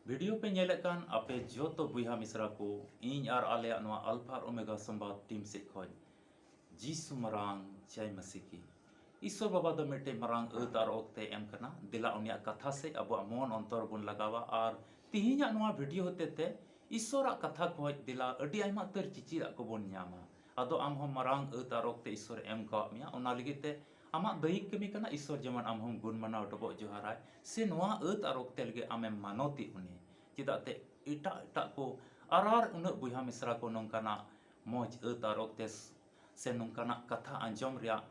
Video पे नेलेकान आपे जो तो बुहा मिश्रा को इन आर आले नवा अल्फा और ओमेगा संवाद टीम से खोज जीसु मरांग जय मसीह की ईश्वर बाबा दो मिटे मरांग अतार ओक्ते एम कना दिला उनिया कथा से अब मन अंतर बुन लगावा और तिहिना नवा वीडियो होते ते ईश्वर कथा खोज दिला अडी आइमा तर चिचिरा को बुन न्यामा अदो आम हम मरांग अतार ओक्ते ईश्वर एम का मिया ओना लगिते आमा दैहिक कमी कना ईश्वर जेमन आम हम गुण मनाव डबो जोहाराय से नवा अतार ओक्ते लगे आमे मानोती उनी चिदाते इटा इटा को आरार उन बुहा मिश्रा को नोंकाना मौज अतार ओक्ते से नोंकाना कथा अंजम रिया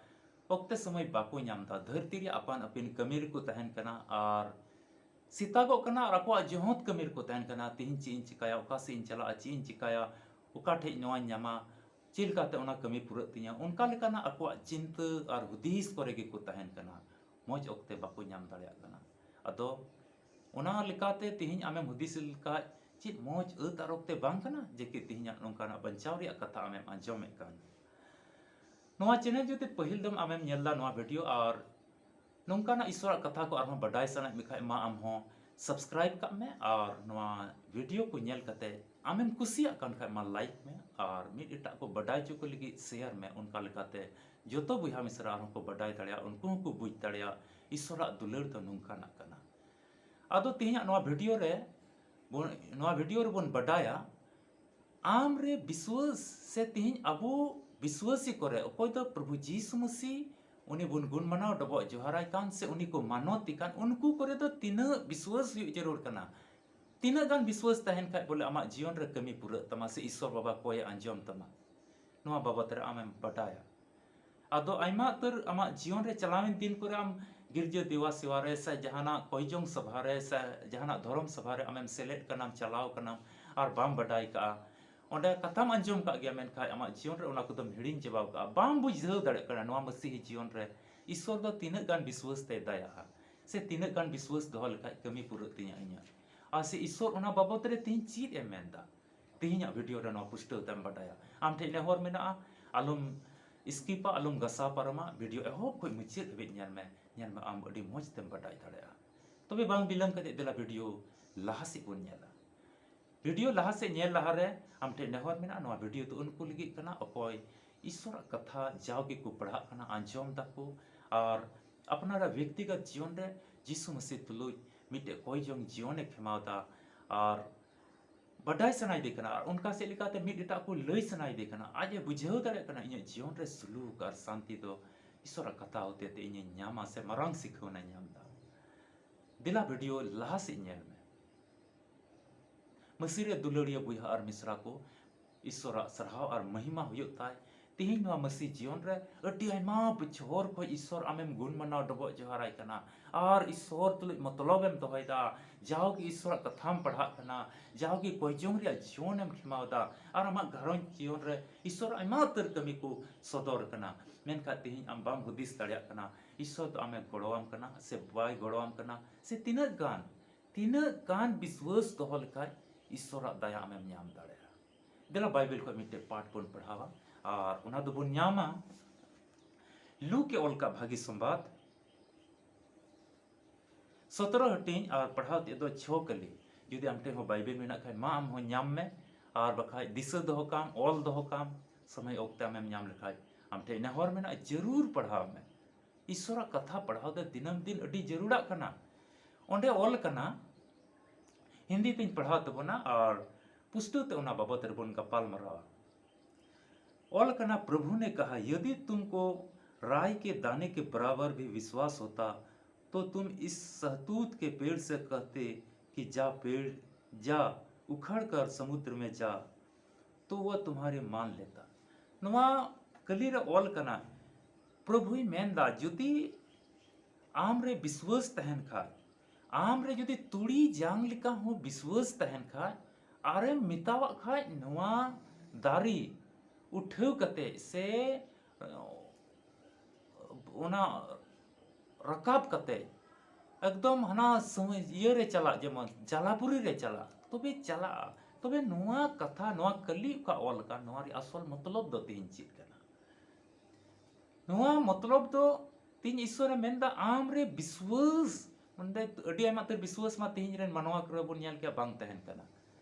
ओक्ते समय बाको नामदा धरती रे अपान अपिन कमीर को तहन कना और सीतागो कना और अको जहोत कमीर को तहन कना तिहिन ची इन चिकाया ओका से इन चला ची इन चिकाया ओका ठे नोआ न्यामा चिलकाते ओना कमी पुरत तिया उनका लेकाना अको चिंता और हुदीस करे गे को तहन कना मौज ओक्ते बाको नाम दाड़िया कना अदो ओना लेकाते तिहिन आमेम हुदीस लेका ची मौज अतार ओक्ते बांग कना जेके तिहिन नोंकाना बंचाव रिया कथा आमेम अंजमे कान नोआ चैनल जो पहिल दम आमेम नेला नोआ वीडियो और नोंकाना ईश्वर कथा को आरहों बडाय सना मिखाय मा आम हो सब्सक्राइब का में और नोआ वीडियो को नेल कते आमेम कुसिया कान खाय मा लाइक में और मिड इटा को बडाय चो को लगी शेयर में उनका लेकाते जोतो बुहा मिश्रा आरहों को बडाय दाड़िया उनको को बुझ दाड़िया ईश्वर दुलड़ तो नोंकाना कना आदो तिहिया नोआ वीडियो रे बोन बडाया आम रे विश्वास से तिहिन अबो विश्वासी करे अकोय तो प्रभु जीसु मसीह उनी बुन गुण मनाव डबो जोहाराय कान से उनी को मानोती कान उनको करे तो तीन विश्वास जरूर कना तीन गान विश्वास तहन खाय बोले आमा जीवन रे कमी पूरा तमा से ईश्वर बाबा कोय अंजम तमा नोआ बाबा तरे आमेम बटाया आदो आइमा तर आमा जीवन रे चलावेन दिन करे आम गिरजा देवा सेवा रे से जहाना कोयजोंग सभा रे से जहाना धर्म सभा रे आमेम सेलेक्ट कनाम चलाव कनाम और बाम बडाय का ओंडे कथाम अंजम का गया मेन खाय आमा जीवन रे ओना कुदम हिडिंग जवाब का बाम बुझाव दाड़े कना नोआ मसीही जीवन रे ईश्वर दो तीन गान विश्वास ते दया से तीन गान विश्वास दोह लेखाय कमी पूरा तिया इया आ से ईश्वर ओना बाबत रे तीन चीज ए मेनदा तिहिना वीडियो रे नोआ पुष्टो तम बडाया आम ठे नेहर मेना आलम स्किपा आलम गसा पारमा वीडियो एहोब कोई मुचित हबे नेल में आम अडी मौज तम बडाय दाड़ेया तबे बांग बिलम कते देला वीडियो लाहासी बुन नेला वीडियो लहा से नेल लहा रे आम ठे नेहर मेना नोआ वीडियो तो उनको लगी कना अकोय ईश्वर कथा जाओगे को पढ़ा कना अंजम दाको और अपनारा व्यक्तिगत जीवन रे यीशु मसीह तुलुज मिटे कोई जोंग जीवन ए खेमावदा और बडाय सनाय दे कना और उनका से लिकाते मिट एटा को लय सनाय दे कना आज बुझाव दाड़े कना इन जीवन रे सुलूक और शांति दो ईश्वर कथा होते ते इन न्यामा से मरंग सिखवना न्यामदा दिला वीडियो लहा से नेल में मसीह रे दुलड़िया बुहा और मिश्रा को ईश्वर सरहाव और महिमा हुयुताय तिहिन नोआ मसीह जीवन रे अटी आइमा बछोर को ईश्वर आमेम गुण मनाव डबो जोहाराय कना और ईश्वर तुल मतलबेम दोहयदा जाओ कि ईश्वर कथाम पढ़ा कना जाओ कि कोयजोंग रे जीवन एम खिमावदा और आमा घरन जीवन रे ईश्वर आइमा तर कमी को सदर कना मेनखा तिहिन आम बाम हुदिस दाड़िया कना ईश्वर तो आमे गड़ोआम कना से बाय गड़ोआम कना से तीन गान विश्वास दोह लेखाय ईश्वर दया आमेम न्याम दाड़ेया देला बाइबल को मिटे पाठ बन पढ़ावा और उना दो बुन न्यामा लू के ओल का भागी संवाद 17 हटिंग और पढ़ाव ते दो 6 कली जुदी आमटे हो बाइबल में ना खाय मा आम हो न्याम में और बखाय दिस दो काम ओल दो काम समय ओक्ता में न्याम लिखाय आमटे नेहर में ना जरूर पढ़ाव में ईश्वर कथा पढ़ाव दे दिनम दिन अडी जरूरा कना ओंडे ओल कना हिंदी तीन पढ़ाव तबना और पुस्तु ते उना बाबत रबन गपाल मरावा ओल कना प्रभु ने कहा यदि तुमको राई के दाने के बराबर भी विश्वास होता तो तुम इस सहतूत के पेड़ से कहते कि जा पेड़ जा उखड़ कर समुद्र में जा तो वह तुम्हारे मान लेता नवा कलीर ओल कना प्रभु मेनदा जुदी आम रे विश्वास तहन खाय आम रे जुदी तुड़ी जांग लिका हो विश्वास तहन खाय आरे मितावा खाय नवा दारी उठव कते से ओना रकाब कते एकदम हना समय ये रे चला जेमन जलापुरी रे चला तबे चला तबे नोआ कथा नोआ कली का ओल का नोआ रे असल मतलब दो तीन चीज कना नोआ मतलब दो तीन ईश्वर मेनदा आम रे विश्वास ᱚᱸᱰᱮ ᱟᱹᱰᱤ ᱟᱭᱢᱟ ᱩᱛᱟᱹᱨ ᱵᱤᱥᱣᱟᱥ ᱢᱟ ᱛᱮᱦᱮᱧ ᱨᱮᱱ ᱢᱟᱱᱣᱟ ᱠᱚᱨᱮ ᱵᱚᱱ ᱧᱮᱞ ᱠᱮᱭᱟ ᱵᱟᱝ ᱛᱟᱦᱮᱱ ᱠᱟᱱᱟ᱾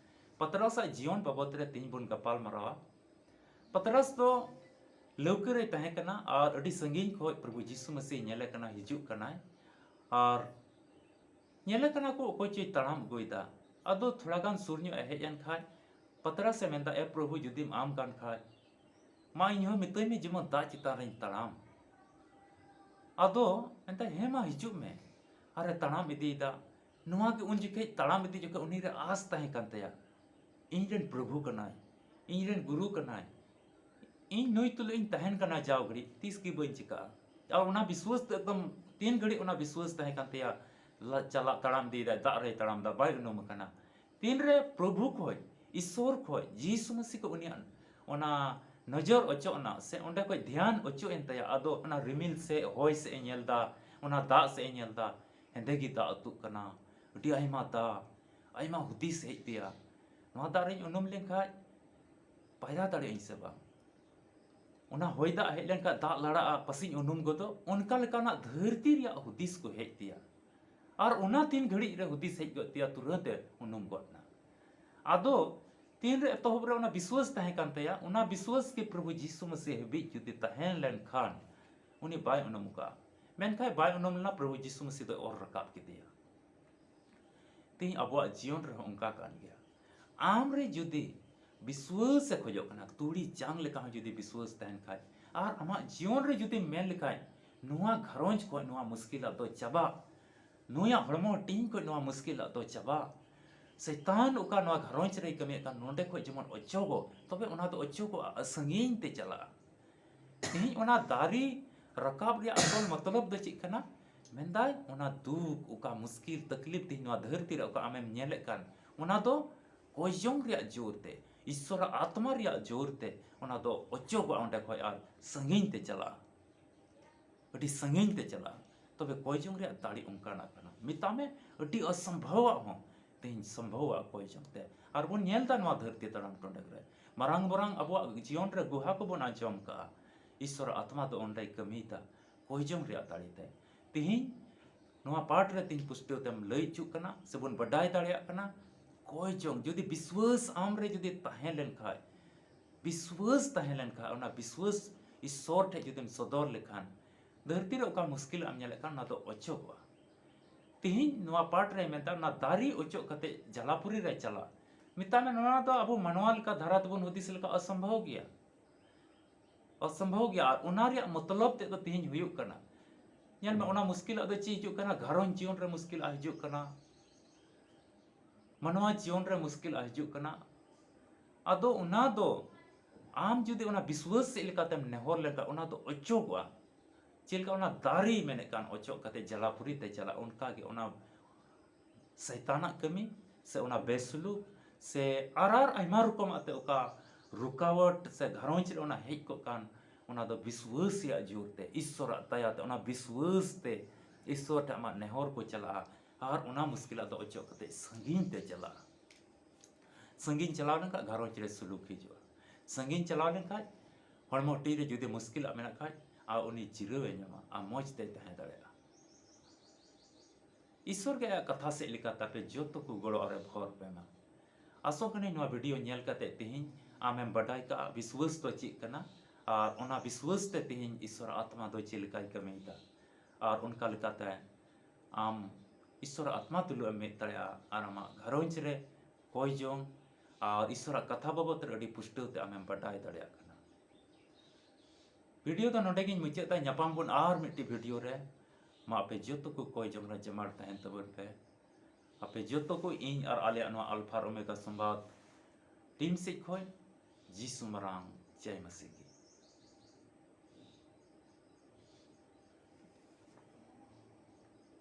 ᱯᱟᱛᱨᱟᱥᱟᱜ ᱡᱤᱭᱚᱱ ᱵᱟᱵᱚᱫ ᱨᱮ ᱛᱮᱦᱮᱧ ᱵᱚᱱ ᱜᱟᱯᱟᱞ ᱢᱟᱨᱟᱣᱟ᱾ ᱯᱟᱛᱨᱟᱥ ᱫᱚ ᱞᱟᱹᱣᱠᱟᱹ ᱨᱮ ᱛᱟᱦᱮᱸ ᱠᱟᱱᱟ ᱟᱨ ᱟᱹᱰᱤ ᱥᱟᱺᱜᱤᱧ ᱠᱷᱚᱡ ᱯᱨᱚᱵᱷᱩ ᱡᱤᱥᱩ ᱢᱟᱹᱥᱤ ᱧᱮᱞᱮ ᱠᱟᱱᱟ ᱦᱤᱡᱩᱜ ᱠᱟᱱᱟᱭ ᱟᱨ ᱧᱮᱞᱮ ᱠᱟᱱᱟ ᱠᱚ ᱚᱠᱚᱭ ᱪᱚᱭ ᱛᱟᱲᱟᱢ ᱟᱹᱜᱩᱭᱮᱫᱟ᱾ ᱟᱫᱚ ᱛᱷᱚᱲᱟ ᱜᱟᱱ ᱥᱩᱨ ᱧᱚᱜ ᱮ ᱦᱮᱡ ᱮᱱ ᱠᱷᱟᱡ ᱯᱟᱛᱨᱟᱥᱮ ᱢᱮᱱᱫᱟ, ᱮ ᱯᱨᱚᱵᱷᱩ ᱡᱩᱫᱤᱢ ᱟᱢ ᱠᱟᱱ ᱠᱷᱟᱡ ᱢᱟ ᱤᱧ ᱦᱚᱸ ᱢᱤᱛᱟᱹᱧ ᱢᱮ ᱡᱮᱢᱚᱱ ᱫᱟᱜ ᱪᱮᱛᱟᱱ ᱨᱮᱧ ᱛᱟᱲᱟᱢ᱾ ᱟᱫᱚ ᱢᱮᱱᱫᱟ ᱦᱮᱸ ᱢᱟ ᱦᱤᱡᱩᱜ ᱢᱮ ᱟᱨᱮ ᱛᱟᱲᱟᱢ ᱤᱫᱤᱭᱮᱫᱟ᱾ ᱱᱚᱣᱟ ᱜᱮ ᱩᱱ ᱡᱚᱠᱷᱮᱡ ᱛᱟᱲᱟᱢ ᱤᱫᱤ ᱡᱚᱠᱷᱮᱡ ᱩᱱᱤ ᱨᱮ ᱟᱸᱥ ᱛᱟᱦᱮᱸ ᱠᱟᱱ ᱛᱟᱭᱟ, ᱤᱧ ᱨᱮᱱ ᱯᱨᱚᱵᱷᱩ ᱠᱟᱱᱟᱭ, ᱤᱧ ᱨᱮᱱ ᱜᱩᱨᱩ ᱠᱟᱱᱟᱭ, ᱤᱧ ᱱᱩᱭ ᱛᱩᱞᱩᱡ ᱤᱧ ᱛᱟᱦᱮᱱ ᱠᱟᱱᱟ ᱡᱟᱣ ᱜᱷᱟᱹᱲᱤᱡ, ᱛᱤᱥ ᱜᱮ ᱵᱟᱹᱧ ᱪᱤᱠᱟᱹᱜᱼᱟ᱾ ᱟᱨ ᱚᱱᱟ ᱵᱤᱥᱣᱟᱥ ᱫᱚ ᱮᱠᱫᱚᱢ ᱛᱤᱱ ᱜᱷᱟᱹᱲᱤᱡ ᱚᱱᱟ ᱵᱤᱥᱣᱟᱥ ᱛᱟᱦᱮᱸ ᱠᱟᱱ ᱛᱟᱭᱟ, ᱪᱟᱞᱟᱜ ᱛᱟᱲᱟᱢ ᱤᱫᱤᱭᱮᱫᱟᱭ, ᱫᱟᱜ ᱨᱮᱭ ᱛᱟᱲᱟᱢ ᱮᱫᱟ, ᱵᱟᱭ ᱩᱱᱩᱢ ᱟᱠᱟᱱᱟ᱾ ᱛᱤᱱᱨᱮ ᱯᱨᱚᱵᱷᱩ ᱠᱷᱚᱡ, ᱤᱥᱥᱚᱨ ᱠᱷᱚᱡ, ᱡᱤᱥᱩ ᱢᱟᱹᱥᱤ ᱠᱷᱚᱡ ᱩᱱᱤᱭᱟᱜ ᱚᱱᱟ ᱱᱚᱡᱚᱨ ᱚᱪᱚᱜ ᱮᱱᱟ ᱥᱮ ᱚᱸᱰᱮ ᱠᱷᱚᱡ ᱫᱷᱮᱭᱟᱱ ᱚᱪᱚᱜ ᱮᱱ ᱛᱟᱭᱟ, ᱟᱫᱚ ᱚᱱᱟ ᱨᱤᱢᱤᱞ ᱥᱮ ᱦᱚᱭ ᱥᱮᱫ ᱮ ᱧᱮᱞ ᱮᱫᱟ, ᱚᱱᱟ ᱫᱟᱜ ᱥᱮᱫ ᱮ ᱧᱮᱞ ᱮᱫᱟ, ᱦᱮᱸᱫᱮ ᱜᱮ ᱫᱟᱜ ᱟᱹᱛᱩᱜ ᱠᱟᱱᱟ, ᱟᱹᱰᱤ ᱟᱭᱢᱟ ᱫᱟᱜ, ᱟᱭᱢᱟ ᱦᱩᱫᱤᱥ ᱦᱮᱡ ᱟᱫᱮᱭᱟ, ᱱᱚᱣᱟ ᱫᱟᱜ ᱨᱤᱧ ᱩᱱᱩᱢ ᱞᱮᱱᱠᱷᱟᱡ ᱯᱟᱭᱨᱟ ᱫᱟᱲᱮᱭᱟᱜ ᱟᱹᱧ ᱥᱮ ᱵᱟᱝ? ᱚᱱᱟ ᱦᱚᱭ ᱫᱟᱜ ᱦᱮᱡ ᱞᱮᱱᱠᱷᱟᱡ ᱫᱟᱜ ᱞᱟᱲᱟᱜᱼᱟ, ᱯᱟᱥᱮᱧ ᱩᱱᱩᱢ ᱜᱚᱫᱚᱜ, ᱚᱱᱠᱟ ᱞᱮᱠᱟᱱᱟᱜ ᱫᱷᱟᱹᱨᱛᱤ ᱨᱮᱭᱟᱜ ᱦᱩᱫᱤᱥ ᱠᱚ ᱦᱮᱡ ᱟᱫᱮᱭᱟ᱾ ᱟᱨ ᱚᱱᱟ ᱛᱤᱱ ᱜᱷᱟᱹᱲᱤᱡ ᱨᱮ ᱦᱩᱫᱤᱥ ᱦᱮᱡ ᱜᱚᱫ ᱟᱫᱮᱭᱟ, ᱛᱩᱨᱟᱹᱛ ᱮ ᱩᱱᱩᱢ ᱜᱚᱫ ᱮᱱᱟ᱾ ᱟᱫᱚ ᱛᱤᱱᱨᱮ ᱮᱛᱚᱦᱚᱵ ᱨᱮ ᱚᱱᱟ ᱵᱤᱥᱣᱟᱥ ᱛᱟᱦᱮᱸ ᱠᱟᱱ ᱛᱟᱭᱟ, ᱚᱱᱟ ᱵᱤᱥᱣᱟᱥ ᱜᱮ ᱯᱨᱚᱵᱷᱩ ᱡᱤᱥᱩ ᱢᱟᱹᱥᱤ ᱦᱟᱹᱵᱤᱡ ᱡᱩᱫᱤ ᱛᱟᱦᱮᱸ ᱞᱮᱱᱠᱷᱟᱱ ᱩᱱᱤ ᱵᱟᱭ ᱩᱱᱩᱢ ᱠᱟᱜᱼᱟ᱾ ᱢᱮᱱᱠᱷᱟᱡ ᱵᱟᱭ ᱩᱱᱩᱢ ᱞᱮᱱᱟ, ᱯᱨᱚᱵᱷᱩ ᱡᱤᱥᱩ ᱢᱟᱹᱥᱤ ᱫᱚᱭ ᱚᱨ ᱨᱟᱠᱟᱵ ᱠᱮᱫᱮᱭᱟ᱾ ᱛᱮᱦᱮᱧ ᱟᱵᱚᱣᱟᱜ ᱡᱤᱭᱚᱱ ᱨᱮᱦᱚᱸ ᱚᱱᱠᱟ ᱠᱟᱱ ᱜᱮᱭᱟ᱾ ᱟᱢᱨᱮ ᱡᱩᱫᱤ ᱵᱤᱥᱣᱟᱥ ᱮ ᱠᱷᱚᱡᱚᱜ ᱠᱟᱱᱟ, ᱛᱩᱲᱤ ᱡᱟᱝ ᱞᱮᱠᱟ ᱦᱚᱸ ᱡᱩᱫᱤ ᱵᱤᱥᱣᱟᱥ ᱛᱟᱦᱮᱱ ᱠᱷᱟᱡ, ᱟᱨ ᱟᱢᱟᱜ ᱡᱤᱭᱚᱱ ᱨᱮ ᱡᱩᱫᱤᱢ ᱢᱮᱱ ᱞᱮᱠᱷᱟᱡ ᱱᱚᱣᱟ ᱜᱷᱟᱨᱚᱸᱡᱽ ᱠᱷᱚᱡ ᱱᱚᱣᱟ ᱢᱩᱥᱠᱤᱞᱟᱜ ᱫᱚ ᱪᱟᱵᱟᱜ, ᱱᱩᱭᱟᱜ ᱦᱚᱲᱢᱚ ᱴᱤᱧ ᱠᱷᱚᱡ ᱱᱚᱣᱟ ᱢᱩᱥᱠᱤᱞᱟᱜ ᱫᱚ ᱪᱟᱵᱟᱜ, ᱥᱮᱛᱟᱱ ᱚᱠᱟ ᱱᱚᱣᱟ ᱜᱷᱟᱨᱚᱸᱡᱽ ᱨᱮᱭ ᱠᱟᱹᱢᱤᱭᱮᱫ ᱠᱟᱱ ᱱᱚᱸᱰᱮ ᱠᱷᱚᱡ ᱡᱮᱢᱚᱱ ᱚᱪᱚᱜᱚᱜ, ᱛᱚᱵᱮ ᱚᱱᱟ ᱫᱚ ᱚᱪᱚᱜᱚᱜᱼᱟ, ᱥᱟᱺᱜᱤᱧ ᱛᱮ ᱪᱟᱞᱟᱜᱼᱟ᱾ ᱛᱮᱦᱮᱧ ᱚᱱᱟ ᱫᱟᱨᱮ ᱨᱟᱠᱟᱵ ᱨᱮᱭᱟᱜ ᱟᱥᱚᱞ ᱢᱚᱛᱞᱚᱵ ᱫᱚ ᱪᱮᱫ ᱠᱟᱱᱟ? ᱢᱮᱱᱫᱟᱭ ᱚᱱᱟ ᱫᱩᱠ, ᱚᱠᱟ ᱢᱩᱥᱠᱤᱞ ᱛᱟᱠᱞᱤᱯ ᱛᱮᱦᱮᱧ ᱱᱚᱣᱟ ᱫᱷᱟᱹᱨᱛᱤ ᱨᱮ ᱚᱠᱟ ᱟᱢᱮᱢ ᱧᱮᱞᱮᱫ ᱠᱟᱱ, ᱚᱱᱟ ᱫᱚ ᱠᱚᱭᱡᱚᱝ ᱨᱮᱭᱟᱜ ᱡᱳᱨ ᱛᱮ, ᱤᱥᱥᱚᱨᱟᱜ ᱟᱛᱢᱟ ᱨᱮᱭᱟᱜ ᱡᱳᱨ ᱛᱮ ᱚᱱᱟ ᱫᱚ ᱚᱪᱚᱜᱚᱜᱼᱟ ᱚᱸᱰᱮ ᱠᱷᱚᱡ ᱟᱨ ᱥᱟᱺᱜᱤᱧ ᱛᱮ ᱪᱟᱞᱟᱜᱼᱟ, ᱟᱹᱰᱤ ᱥᱟᱺᱜᱤᱧ ᱛᱮ ᱪᱟᱞᱟᱜᱼᱟ᱾ ᱛᱚᱵᱮ ᱠᱚᱭᱡᱚᱝ ᱨᱮᱭᱟᱜ ᱫᱟᱲᱮ ᱚᱱᱠᱟᱱᱟᱜ ᱠᱟᱱᱟ, ᱢᱮᱛᱟᱜ ᱢᱮ ᱟᱹᱰᱤ ᱚᱥᱚᱢᱵᱷᱚᱵᱟᱜ ᱦᱚᱸ ᱛᱮᱦᱮᱧ ᱥᱚᱢᱵᱷᱚᱵᱚᱜᱼᱟ ᱠᱚᱭᱡᱚᱝ ᱛᱮ᱾ ᱟᱨ ᱵᱚᱱ ᱧᱮᱞᱫᱟ ᱱᱚᱣᱟ ᱫᱷᱟᱹᱨᱛᱤ ᱛᱟᱲᱟᱢ ᱴᱚᱸᱰᱮ ᱨᱮ ᱢᱟᱨᱟᱝ ᱢᱟᱨᱟᱝ ᱟᱵᱚᱣᱟᱜ ᱡᱤᱭᱚᱱ ᱨᱮ ᱜᱩᱦᱟ ᱠᱚᱵᱚᱱ ᱟᱸᱡᱚᱢ ᱠᱟᱜᱼᱟ, ᱤᱥᱥᱚᱨᱟᱜ ᱟᱛᱢᱟ ᱫᱚ ᱚᱸᱰᱮᱭ ᱠᱟᱹᱢᱤᱭᱮᱫᱟ ᱠᱚᱭᱡᱚᱝ ᱨᱮᱭᱟᱜ ᱫᱟᱲᱮ ᱛᱮ᱾ ᱛᱮᱦᱮᱧ ᱱᱚᱣᱟ ᱯᱟঠ ᱨᱮ ᱛᱮᱦᱮᱧ ᱯᱩᱥᱴᱟᱹᱣ ᱛᱮᱢ ᱞᱟᱹᱭ ᱦᱚᱪᱚᱜ ᱠᱟᱱᱟ ᱥᱮᱵᱚᱱ ᱵᱟᱰᱟᱭ ᱫᱟᱲᱮᱭᱟᱜ ᱠᱟᱱᱟ, ᱠᱚᱭᱡᱚᱝ ᱡᱩᱫᱤ ᱵᱤᱥᱣᱟᱥ ᱟᱢᱨᱮ ᱡᱩᱫᱤ ᱛᱟᱦᱮᱸ ᱞᱮᱱᱠᱷᱟᱡ, ᱵᱤᱥᱣᱟᱥ ᱛᱟᱦᱮᱸ ᱞᱮᱱᱠᱷᱟᱡ, ᱚᱱᱟ ᱵᱤᱥᱣᱟᱥ ᱤᱥᱥᱚᱨ ᱴᱷᱮᱡ ᱡᱩᱫᱤᱢ ᱥᱚᱫᱚᱨ ᱞᱮᱠᱷᱟᱱ, ᱫᱷᱟᱹᱨᱛᱤ ᱨᱮ ᱚᱠᱟ ᱢᱩᱥᱠᱤᱞᱟᱜ ᱮᱢ ᱧᱮᱞᱮᱫ ᱠᱟᱱ ᱚᱱᱟ ᱫᱚ ᱚᱪᱚᱜᱚᱜᱼᱟ᱾ ᱛᱮᱦᱮᱧ ᱱᱚᱣᱟ ᱯᱟठ ᱨᱮ ᱢᱮᱛᱟᱜ ᱚᱱᱟ ᱫᱟᱨᱮ ᱚᱪᱚᱜ ᱠᱟᱛᱮ ᱡᱟᱞᱟᱯᱩᱨᱤ ᱨᱮ ᱪᱟᱞᱟᱜ, ᱢᱮᱛᱟᱜ ᱢᱮ ᱱᱚᱣᱟ ᱫᱚ ᱟᱵᱚ ᱢᱟᱱᱣᱟ ᱞᱮᱠᱟ ᱫᱷᱟᱨᱟ ᱛᱮᱵᱚᱱ ᱦᱩᱫᱤᱥ ᱞᱮᱠᱟ ᱚᱥᱚᱢᱵᱷᱚᱵ ᱜᱮᱭᱟ, ᱚᱥᱚᱢᱵᱷᱚᱵ ᱜᱮᱭᱟ᱾ ᱟᱨ ᱚᱱᱟ ᱨᱮᱭᱟᱜ ᱢᱚᱛᱞᱚᱵ ᱛᱮᱫ ᱫᱚ ᱛᱮᱦᱮᱧ ᱦᱩᱭᱩᱜ ᱠᱟᱱᱟ, ᱧᱮᱞ ᱢᱮ ᱚᱱᱟ ᱢᱩᱥᱠᱤᱞᱟᱜ ᱫᱚ ᱪᱮᱫ ᱦᱤᱡᱩᱜ ᱠᱟᱱᱟ? ᱜᱷᱟᱨᱚᱸᱡᱽ ᱡᱤᱭᱚᱱ ᱨᱮ ᱢᱩᱥᱠᱤᱞᱟᱜ ᱦᱤᱡᱩᱜ ᱠᱟᱱᱟ, ᱢᱟᱱᱣᱟ ᱡᱤᱭᱚᱱ ᱨᱮ ᱢᱩᱥᱠᱤᱞᱟᱜ ᱦᱤᱡᱩᱜ ᱠᱟᱱᱟ᱾ ᱟᱫᱚ ᱚᱱᱟ ᱫᱚ ᱟᱢ ᱡᱩᱫᱤ ᱚᱱᱟ ᱵᱤᱥᱣᱟᱥ ᱥᱮᱫ ᱞᱮᱠᱟᱛᱮᱢ ᱱᱮᱦᱚᱨ ᱞᱮᱱᱠᱷᱟᱱ ᱚᱱᱟ ᱫᱚ ᱚᱪᱚᱜᱚᱜᱼᱟ᱾ ᱪᱮᱫ ᱞᱮᱠᱟ ᱚᱱᱟ ᱫᱟᱨᱮ ᱢᱮᱱᱮᱫ ᱠᱟᱱ ᱚᱪᱚᱜ ᱠᱟᱛᱮ ᱡᱟᱞᱟᱯᱩᱨᱤ ᱛᱮ ᱪᱟᱞᱟᱜ, ᱚᱱᱠᱟᱜᱮ ᱚᱱᱟ ᱥᱚᱭᱛᱟᱱᱟᱜ ᱠᱟᱹᱢᱤ ᱥᱮ ᱚᱱᱟ ᱵᱮᱥᱩᱞᱩᱠ ᱥᱮ ᱟᱨ ᱟᱭᱢᱟ ᱨᱚᱠᱚᱢᱟᱜ ᱛᱮ ᱚᱠᱟ ᱨᱩᱠᱟᱣᱟᱴ ᱥᱮ ᱜᱷᱟᱨᱚᱸᱡᱽ ᱨᱮ ᱚᱱᱟ ᱦᱮᱡ ᱠᱚᱜ ᱠᱟᱱ, ᱚᱱᱟ ᱫᱚ ᱵᱤᱥᱣᱟᱥ ᱨᱮᱭᱟᱜ ᱡᱳᱨ ᱛᱮ, ᱤᱥᱥᱚᱨᱟᱜ ᱫᱟᱭᱟ ᱛᱮ, ᱚᱱᱟ ᱵᱤᱥᱣᱟᱥ ᱛᱮ ᱤᱥᱥᱚᱨ ᱴᱷᱮᱱ ᱟᱢᱟᱜ ᱱᱮᱦᱚᱨ ᱠᱚ ᱪᱟᱞᱟᱜᱼᱟ ᱟᱨ ᱚᱱᱟ ᱢᱩᱥᱠᱤᱞᱟᱜ ᱫᱚ ᱚᱪᱚᱜ ᱠᱟᱛᱮ ᱥᱟᱺᱜᱤᱧ ᱛᱮ ᱪᱟᱞᱟᱜᱼᱟ᱾ ᱥᱟᱺᱜᱤᱧ ᱪᱟᱞᱟᱣ ᱞᱮᱱᱠᱷᱟᱱ ᱜᱷᱟᱨᱚᱸᱡᱽ ᱨᱮ ᱥᱩᱞᱩᱠ ᱦᱤᱡᱩᱜᱼᱟ, ᱥᱟᱺᱜᱤᱧ ᱪᱟᱞᱟᱣ ᱞᱮᱱᱠᱷᱟᱡ ᱦᱚᱲᱢᱚ ᱴᱤ ᱨᱮ ᱡᱩᱫᱤ ᱢᱩᱥᱠᱤᱞᱟᱜ ᱢᱮᱱᱟᱜ ᱠᱷᱟᱡ ᱟᱨ ᱩᱱᱤ ᱡᱤᱨᱟᱹᱣ ᱮ ᱧᱟᱢᱟ ᱟᱨ ᱢᱚᱡᱽ ᱛᱮ ᱛᱟᱦᱮᱸ ᱫᱟᱲᱮᱭᱟᱜᱼᱟ᱾ ईश्वर के कथा से लेकाते जो को गड़ो और भर पे मा आसो कने नवा वीडियो नेल काते तेहिं आमें बडाय का विश्वास तो चेक कना और ओना विश्वास ते तेहिं ईश्वर आत्मा दो चेलकाय कमेदा और उनका लेकाते आम ईश्वर आत्मा तुलु में तड़या और आमा घरोंज रे कोई जों और ईश्वर कथा बाबत रे अडी पुष्टव ते आमें बडाय दड़या कना। वीडियो तो नोडे गिन मुचादा ᱧᱟᱯᱟᱢ बन और मिट्टी वीडियो रे मा पे जोतो को कोई जमरा जमार तहन तबन पे आपे जोतो को इन और आले अनवा अल्फा ओमेगा संवाद टीम से खोय जीसु मरांग जय मसीह।